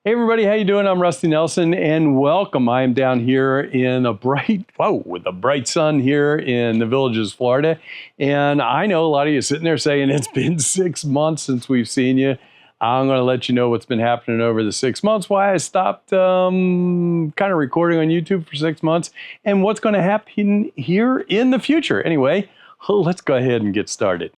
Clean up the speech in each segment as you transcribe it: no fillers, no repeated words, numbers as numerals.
Hey everybody, how you doing? I'm Rusty Nelson and welcome. I am down here in with a bright sun here in the Villages, Florida. And I know a lot of you sitting there saying it's been 6 months since we've seen you. I'm going to let you know what's been happening over the 6 months, why I stopped kind of recording on YouTube for 6 months, and what's going to happen here in the future. Anyway, let's go ahead and get started.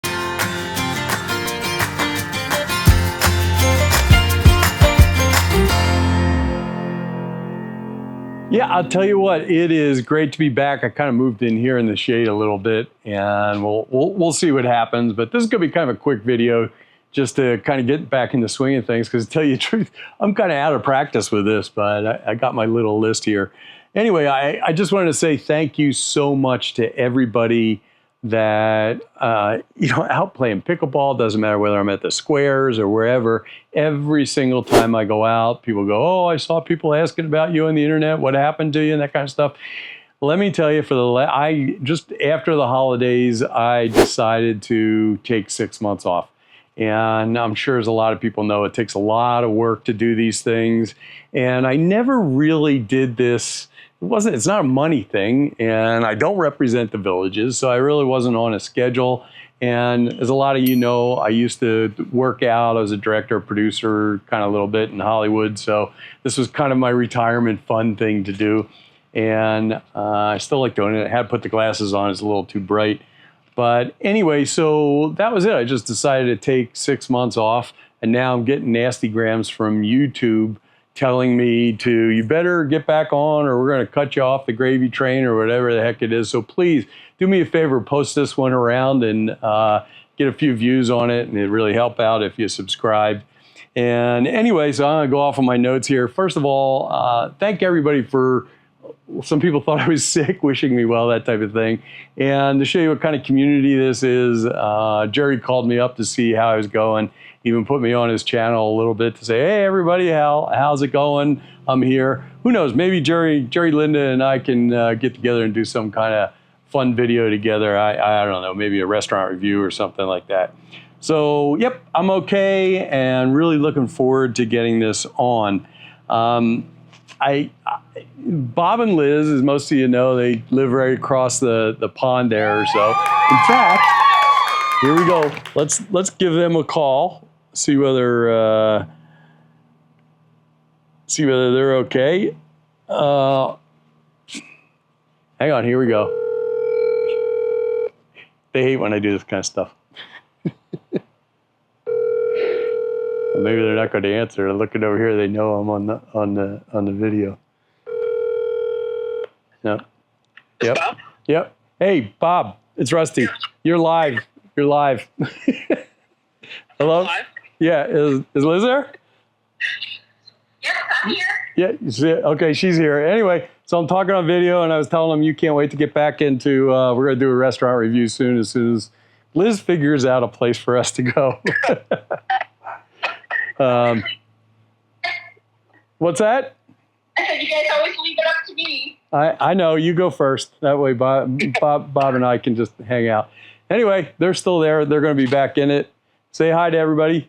Yeah, I'll tell you what, it is great to be back. I kind of moved in here in the shade a little bit, and we'll see what happens. But this is going to be kind of a quick video just to kind of get back in the swing of things, because to tell you the truth, I'm kind of out of practice with this, but I got my little list here. Anyway, I just wanted to say thank you so much to everybody that out playing pickleball. Doesn't matter whether I'm at the squares or wherever. Every single time I go out, people go, "Oh, I saw people asking about you on the internet. What happened to you?" and that kind of stuff. Let me tell you, just after the holidays, I decided to take 6 months off. And I'm sure as a lot of people know, it takes a lot of work to do these things. And I never really did this. It's not a money thing, and I don't represent the Villages, so I really wasn't on a schedule. And as a lot of you know, I used to work out. I was a director, producer, kind of a little bit in Hollywood, so this was kind of my retirement fun thing to do. And I still like doing it. I had to put the glasses on. It's a little too bright. But anyway, so that was it. I just decided to take 6 months off, and now I'm getting nasty grams from YouTube telling me you better get back on, or we're going to cut you off the gravy train, or whatever the heck it is. So please do me a favor, post this one around and get a few views on it, and it'd really help out if you subscribe. And anyway, so I'm going to go off on my notes here. First of all, thank everybody for, some people thought I was sick, wishing me well, that type of thing. And to show you what kind of community this is, Jerry called me up to see how I was going. Even put me on his channel a little bit to say, "Hey everybody, how's it going? I'm here." Who knows? Maybe Jerry Linda and I can get together and do some kind of fun video together. I don't know, maybe a restaurant review or something like that. So yep, I'm okay and really looking forward to getting this on. Bob and Liz, as most of you know, they live right across the pond there. So in fact, here we go. Let's give them a call. See whether they're okay. Hang on, here we go. They hate when I do this kind of stuff. Maybe they're not going to answer. They're looking over here. They know I'm on the video. Yep. Yep. Yep. Hey, Bob, it's Rusty. You're live. You're live. Hello? Live? Yeah, is Liz there? Yes, I'm here. Yeah, you see it? Okay, she's here. Anyway, so I'm talking on video, and I was telling them you can't wait to get back into, we're going to do a restaurant review as soon as Liz figures out a place for us to go. What's that? I said you guys always leave it up to me. I know, you go first. That way Bob and I can just hang out. Anyway, they're still there. They're going to be back in it. Say hi to everybody.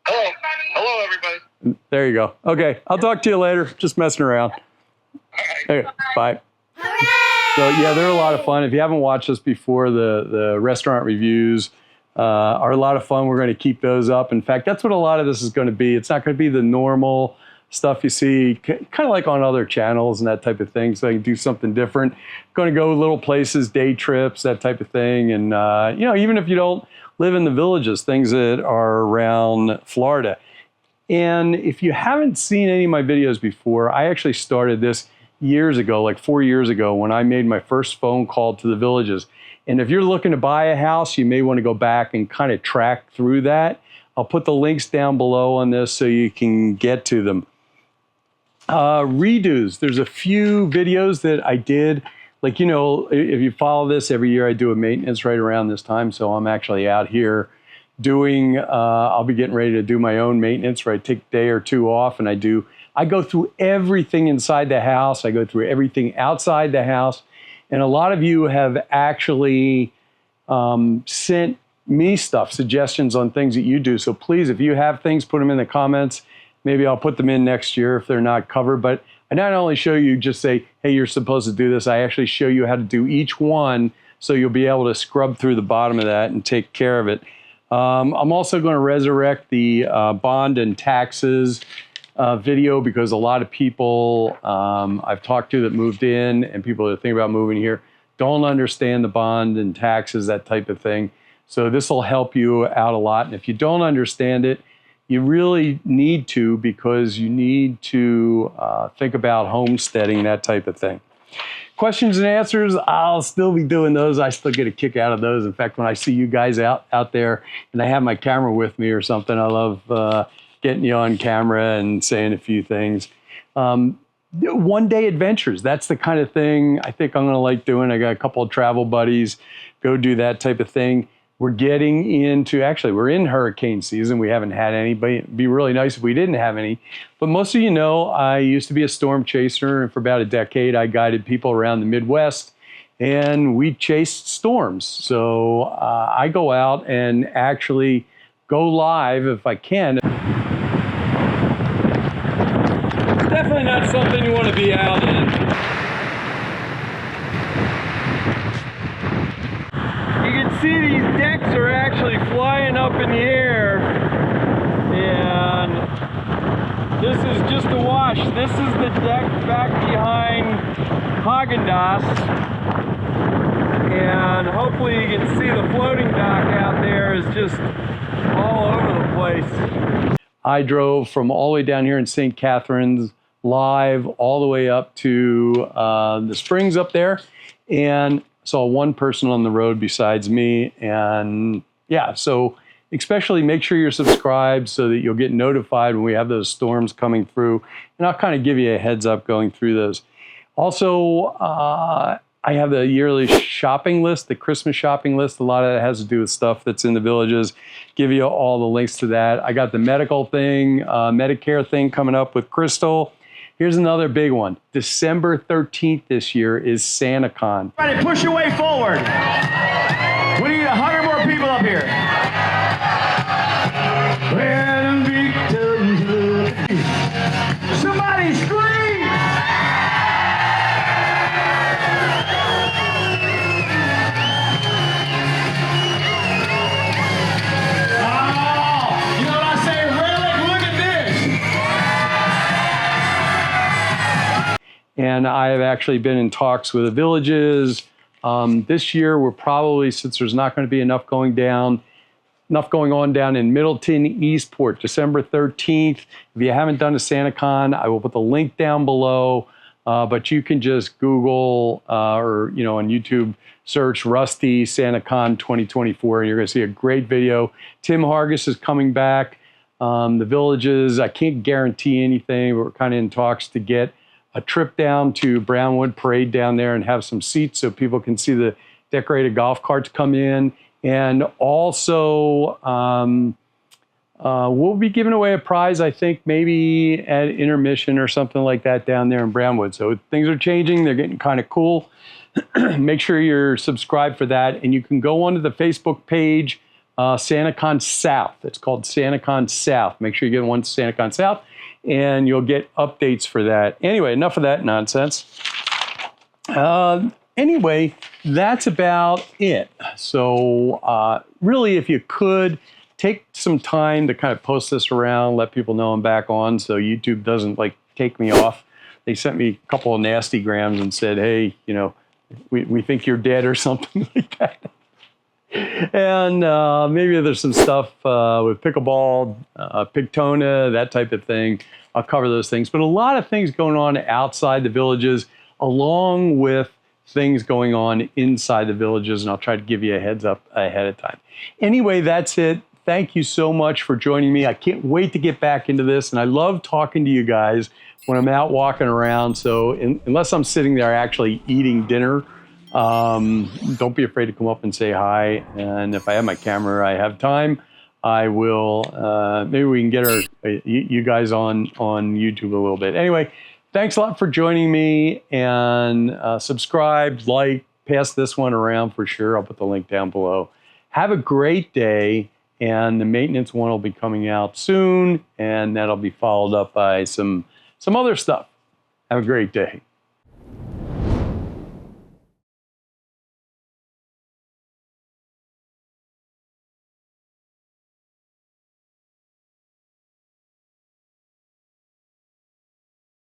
Hello. Hello, everybody. There you go. Okay, I'll talk to you later. Just messing around. All right. Okay, bye. So yeah, they're a lot of fun. If you haven't watched us before, the restaurant reviews are a lot of fun. We're going to keep those up. In fact, that's what a lot of this is going to be. It's not going to be the normal stuff you see, kind of like on other channels and that type of thing. So I can do something different. Going to go little places, day trips, that type of thing. And even if you don't live in the Villages, things that are around Florida. And if you haven't seen any of my videos before, I actually started this years ago, like 4 years ago, when I made my first phone call to the Villages. And if you're looking to buy a house, you may want to go back and kind of track through that. I'll put the links down below on this so you can get to them. Redos. There's a few videos that I did. Like, if you follow this, every year I do a maintenance right around this time. So I'm actually out here doing, I'll be getting ready to do my own maintenance where I take a day or two off, and I go through everything inside the house. I go through everything outside the house. And a lot of you have actually sent me stuff, suggestions on things that you do. So please, if you have things, put them in the comments. maybe I'll put them in next year if they're not covered. But I not only show you, just say, hey, you're supposed to do this, I actually show you how to do each one, so you'll be able to scrub through the bottom of that and take care of it. I'm also going to resurrect the bond and taxes video, because a lot of people I've talked to that moved in and people that think about moving here don't understand the bond and taxes, that type of thing. So this will help you out a lot. And if you don't understand it, you really need to, because you need to think about homesteading, that type of thing. Questions and answers, I'll still be doing those. I still get a kick out of those. In fact, when I see you guys out there and I have my camera with me or something, I love getting you on camera and saying a few things. One-day adventures, that's the kind of thing I think I'm going to like doing. I got a couple of travel buddies, go do that type of thing. We're getting into, actually, we're in hurricane season. We haven't had any, but it'd be really nice if we didn't have any. But most of you know, I used to be a storm chaser, and for about a decade, I guided people around the Midwest, and we chased storms. So I go out and actually go live if I can. Definitely not something you want to be out in. You can see these decks are actually flying up in the air, and this is just a wash. This is the deck back behind Haagen-Dazs, and hopefully you can see the floating dock out there is just all over the place. I drove from all the way down here in St. Catharines live all the way up to the springs up there, and saw one person on the road besides me. And yeah, so especially make sure you're subscribed so that you'll get notified when we have those storms coming through, and I'll kind of give you a heads up going through those. Also, I have the yearly shopping list, the Christmas shopping list. A lot of that has to do with stuff that's in the villages. Give you all the links to that. I got the medical thing, Medicare thing coming up with Crystal. Here's another big one. December 13th this year is SantaCon. Try to push your way forward. We need 100 more people up here. Somebody scream! And I have actually been in talks with the villages. This year, we're probably, since there's not going to be enough going on down in Middleton, Eastport, December 13th. If you haven't done a SantaCon, I will put the link down below. But you can just Google or on YouTube, search Rusty SantaCon 2024, and you're going to see a great video. Tim Hargis is coming back. The villages, I can't guarantee anything, but we're kind of in talks to get a trip down to Brownwood Parade down there and have some seats so people can see the decorated golf carts come in. And also, we'll be giving away a prize, I think, maybe at intermission or something like that down there in Brownwood. So things are changing. They're getting kind of cool. Make sure you're subscribed for that. And you can go onto the Facebook page, SantaCon South. It's called SantaCon South. Make sure you get one to SantaCon South, and you'll get updates for that. Anyway, enough of that nonsense. Anyway, that's about it. So really, if you could, take some time to kind of post this around, let people know I'm back on so YouTube doesn't like take me off. They sent me a couple of nasty grams and said, hey, we think you're dead or something like that. And maybe there's some stuff with pickleball, Pictona, that type of thing. I'll cover those things. But a lot of things going on outside the villages, along with things going on inside the villages. And I'll try to give you a heads up ahead of time. Anyway, that's it. Thank you so much for joining me. I can't wait to get back into this. And I love talking to you guys when I'm out walking around. So unless I'm sitting there actually eating dinner, don't be afraid to come up and say hi. And if I have my camera, I have time, I will, maybe we can get you guys on YouTube a little bit. Anyway, thanks a lot for joining me, and subscribe, like, pass this one around for sure. I'll put the link down below. Have a great day, and the maintenance one will be coming out soon, and that'll be followed up by some other stuff. Have a great day.